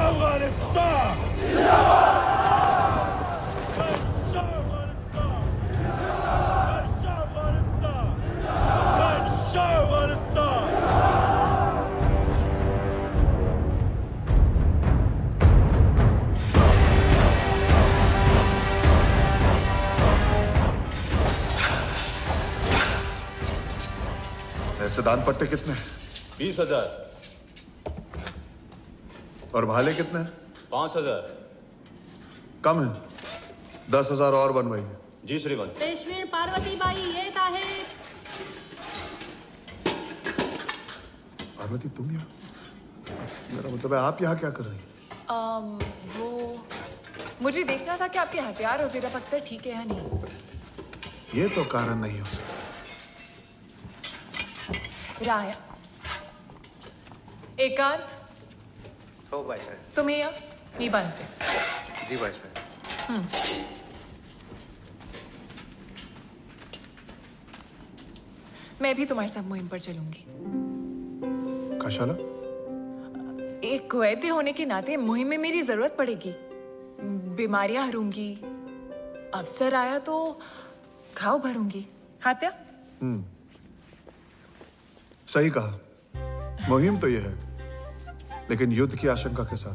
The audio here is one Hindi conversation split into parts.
अफगानिस्तान। ऐसे दान पट्टे कितने? 20,000। और भाले कितने? 5,000। कम है, 10,000 और बनवाइए। जी श्रीमान। पेशवेण पार्वती बाई येत आहे। पार्वती तुम यहाँ? मेरा मतलब है आप यहाँ क्या कर रही हैं? वो मुझे देखना था कि आपके हथियार और ज़ेरा पत्थर ठीक है या नहीं। ये तो कारण नहीं हो सकता। राया, एकांत, हो भाई साहब। तुम्हें या मी बनते। जी भाई साहब। मैं भी तुम्हारे साथ मुहिम पर चलूंगी। कशाला? एक वैद्य होने के नाते मुहिम में मेरी जरूरत पड़ेगी। बीमारियां हरूंगी, अवसर आया तो घाव भरूंगी। हात्या? सही कहा, मुहिम तो यह है, लेकिन युद्ध की आशंका के साथ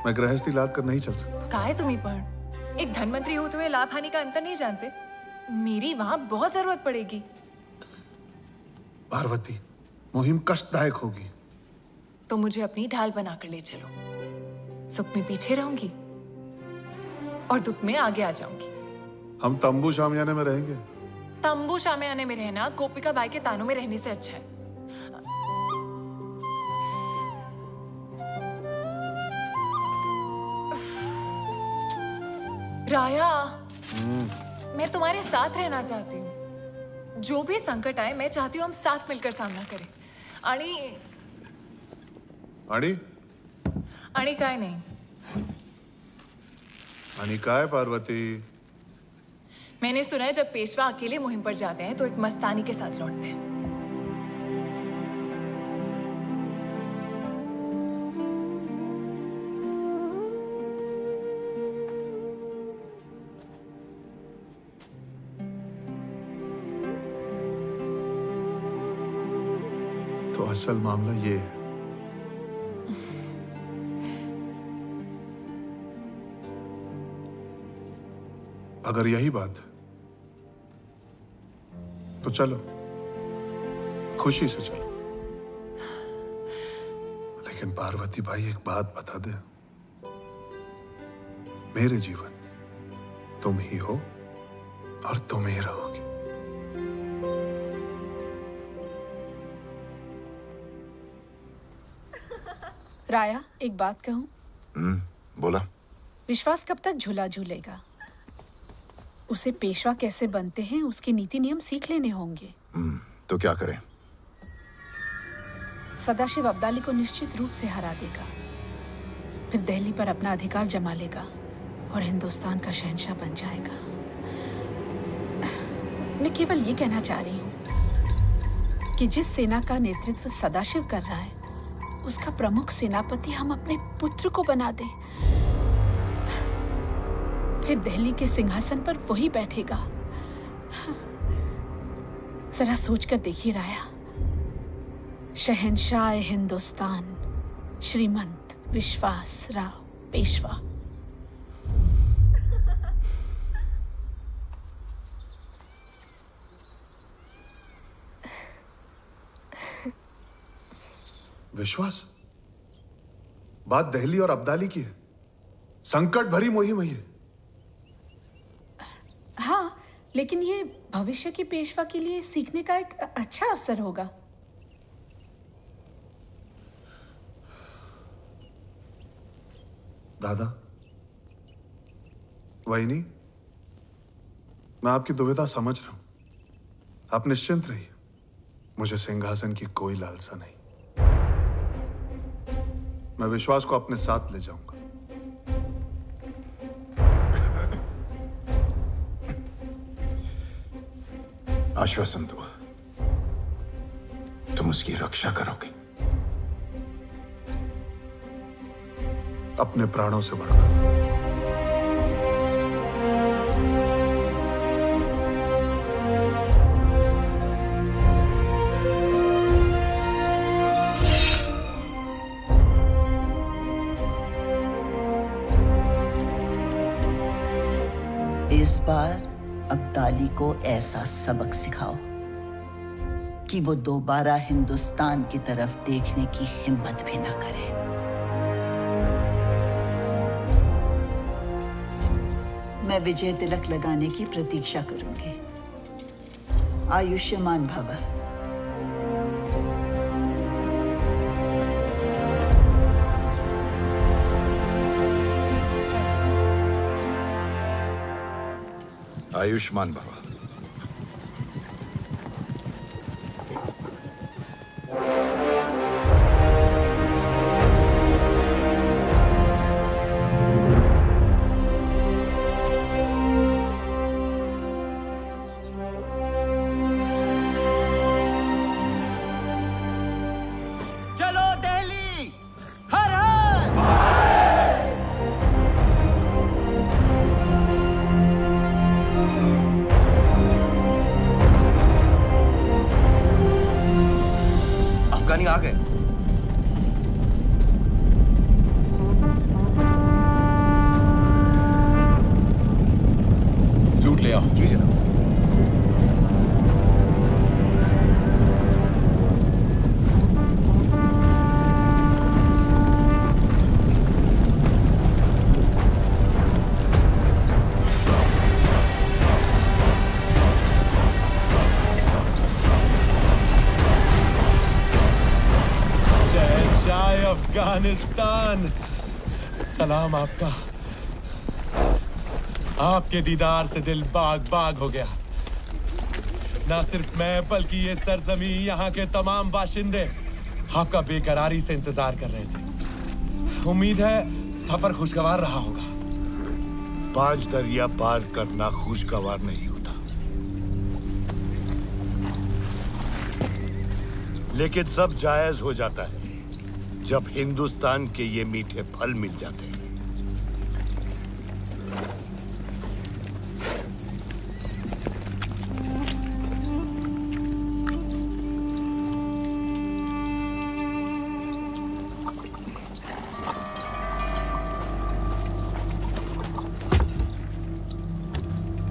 मैं गृहस्थी लाद कर नहीं चल सकता। का है तुम्ही पण? एक धनमंत्री होते हुए लाभ हानि का अंतर नहीं जानते? मेरी वहां बहुत जरूरत पड़ेगी। पार्वती, मुहिम कष्टदायक होगी। तो मुझे अपनी ढाल बनाकर ले चलो। सुख में पीछे रहूंगी और दुख में आगे आ जाऊंगी। हम तंबू शामियाने में रहेंगे। तंबू शामियाने में रहना गोपिका बाई के तानों में रहने से अच्छा है। राया, मैं तुम्हारे साथ रहना चाहती हूँ। जो भी संकट आए, मैं चाहती हूँ हम साथ मिलकर सामना करें। आणि काय नहीं। आणि काय पार्वती? मैंने सुना है जब पेशवा अकेले मुहिम पर जाते हैं तो एक मस्तानी के साथ लौटते हैं। तो असल मामला ये है। अगर यही बात है तो चलो, खुशी से चलो। लेकिन पार्वती भाई, एक बात बता दे, मेरे जीवन तुम ही हो और तुम ही रहोगे। राया, एक बात कहूं? बोला। विश्वास कब तक झूला झूलेगा? उसे पेशवा कैसे बनते हैं उसके नीति नियम सीख लेने होंगे। तो क्या करें? सदाशिव अब्दाली को निश्चित रूप से हरा देगा, फिर दिल्ली पर अपना अधिकार जमा लेगा और हिंदुस्तान का शहंशाह बन जाएगा। मैं केवल ये कहना चाह रही हूँ कि जिस सेना का नेतृत्व सदाशिव कर रहा है उसका प्रमुख सेनापति हम अपने पुत्र को बना दें, फिर दिल्ली के सिंहासन पर वही बैठेगा। जरा सोचकर देखिए राया, शहंशाह हिंदुस्तान श्रीमंत विश्वास राव पेशवा। विश्वास, बात दिल्ली और अब्दाली की है। संकट भरी मुहिम है ये। हाँ, लेकिन ये भविष्य के पेशवा के लिए सीखने का एक अच्छा अवसर होगा। दादा, वहीनी, मैं आपकी दुविधा समझ रहा हूं। आप निश्चिंत रहिए, मुझे सिंहासन की कोई लालसा नहीं। मैं विश्वास को अपने साथ ले जाऊंगा। आश्वासन दो, तुम उसकी रक्षा करोगे। अपने प्राणों से बढ़कर। इस बार अब्दाली को ऐसा सबक सिखाओ कि वो दोबारा हिंदुस्तान की तरफ देखने की हिम्मत भी ना करे। मैं विजय तिलक लगाने की प्रतीक्षा करूंगी। आयुष्मान भव। आयुष्मान भव। चलो दिल्ली, हर हर। अफगानी आ गए। लूट ले आओ। जी जनाब। शहंशाह अफगानिस्तान, सलाम आपका। आपके दीदार से दिल बाग बाग हो गया। ना सिर्फ मैं बल्कि ये सरजमी, यहाँ के तमाम बाशिंदे आपका बेकरारी से इंतजार कर रहे थे। उम्मीद है सफर खुशगवार रहा होगा। 5 दरिया पार करना खुशगवार नहीं होता, लेकिन सब जायज हो जाता है जब हिंदुस्तान के ये मीठे फल मिल जाते हैं।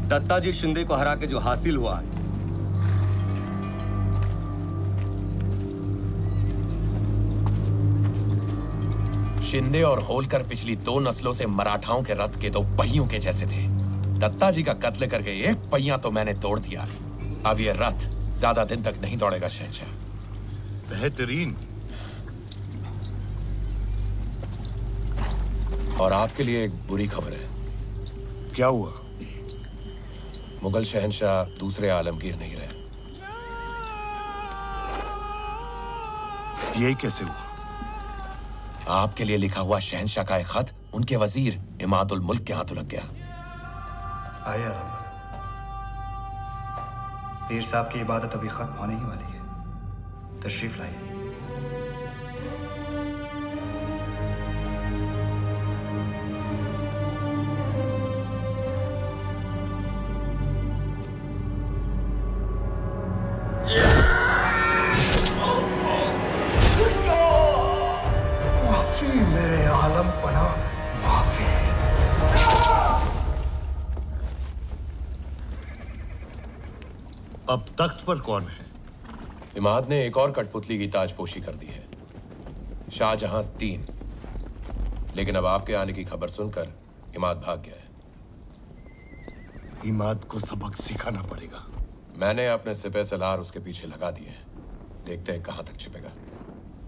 दत्ताजी शिंदे को हरा के जो हासिल हुआ है, शिंदे और होलकर पिछली 2 नस्लों से मराठाओं के रथ के 2 पहियों के जैसे थे। दत्ताजी का कत्ल करके 1 पहिया तो मैंने तोड़ दिया। अब ये रथ ज्यादा दिन तक नहीं दौड़ेगा शहंशाह। बेहतरीन। और आपके लिए एक बुरी खबर है। क्या हुआ? मुगल शहंशाह दूसरे आलमगीर नहीं रहे। ये कैसे हुआ? आपके लिए लिखा हुआ शहंशाह का एक खत उनके वजीर इमादुल मुल्क के हाथों लग गया। आइए आराम। पीर साहब की इबादत अभी खत्म होने ही वाली है। तशरीफ लाइए। मेरे आलम पना माफी। अब तख्त पर कौन है? इमाद ने एक और कठपुतली की ताजपोशी कर दी है। शाहजहां 3, लेकिन अब आपके आने की खबर सुनकर इमाद भाग गया है। इमाद को सबक सिखाना पड़ेगा। मैंने अपने सिपह सलार उसके पीछे लगा दिए हैं। देखते हैं कहां तक छिपेगा।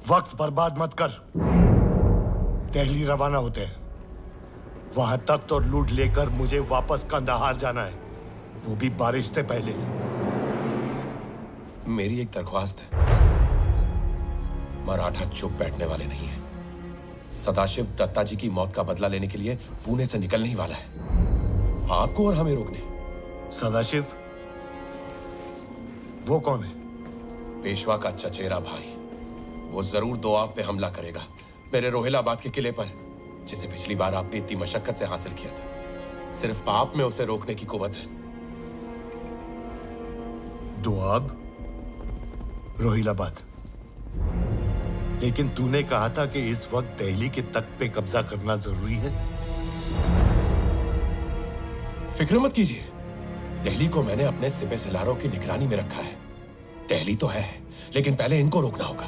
वक्त बर्बाद मत कर। दिल्ली रवाना होते हैं। वहां तख्त और लूट लेकर मुझे वापस कंदाहार जाना है, वो भी बारिश से पहले। मेरी एक दरख्वास्त है। मराठा चुप बैठने वाले नहीं है। सदाशिव दत्ताजी की मौत का बदला लेने के लिए पुणे से निकलने ही वाला है, आपको और हमें रोकने। सदाशिव? वो कौन है? पेशवा का चचेरा भाई। वो जरूर दोआब पे हमला करेगा, मेरे रोहिलाबाद के किले पर। जिसे पिछली बार आपने इतनी मशक्कत से हासिल किया था। सिर्फ आप में उसे रोकने की कुव्वत है। दोआब, रोहिलाबाद। लेकिन तूने कहा था कि इस वक्त दिल्ली के तख्त पे कब्जा करना जरूरी है। फिक्र मत कीजिए, दिल्ली को मैंने अपने सिपह सलारों की निगरानी में रखा है। दिल्ली तो है, लेकिन पहले इनको रोकना होगा।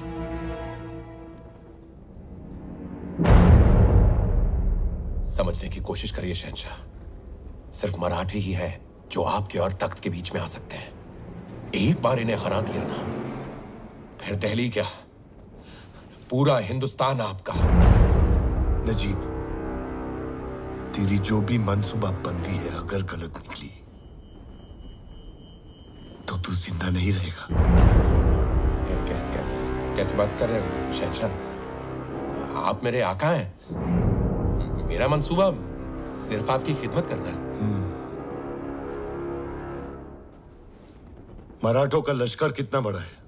समझने की कोशिश करिए शहंशाह, सिर्फ मराठी ही हैं जो आपके और तख्त के बीच में आ सकते हैं। एक बार इन्हें हरा दिया ना, फिर दिल्ली क्या, पूरा हिंदुस्तान आपका। नजीब, तेरी जो भी मनसूबा बंदी है अगर गलत निकली तो तू जिंदा नहीं रहेगा। कैसे बात कर रहे हैं शहंशाह? आप मेरे आका हैं। मेरा मंसूबा सिर्फ आपकी खिदमत करना है। मराठों का लश्कर कितना बड़ा है?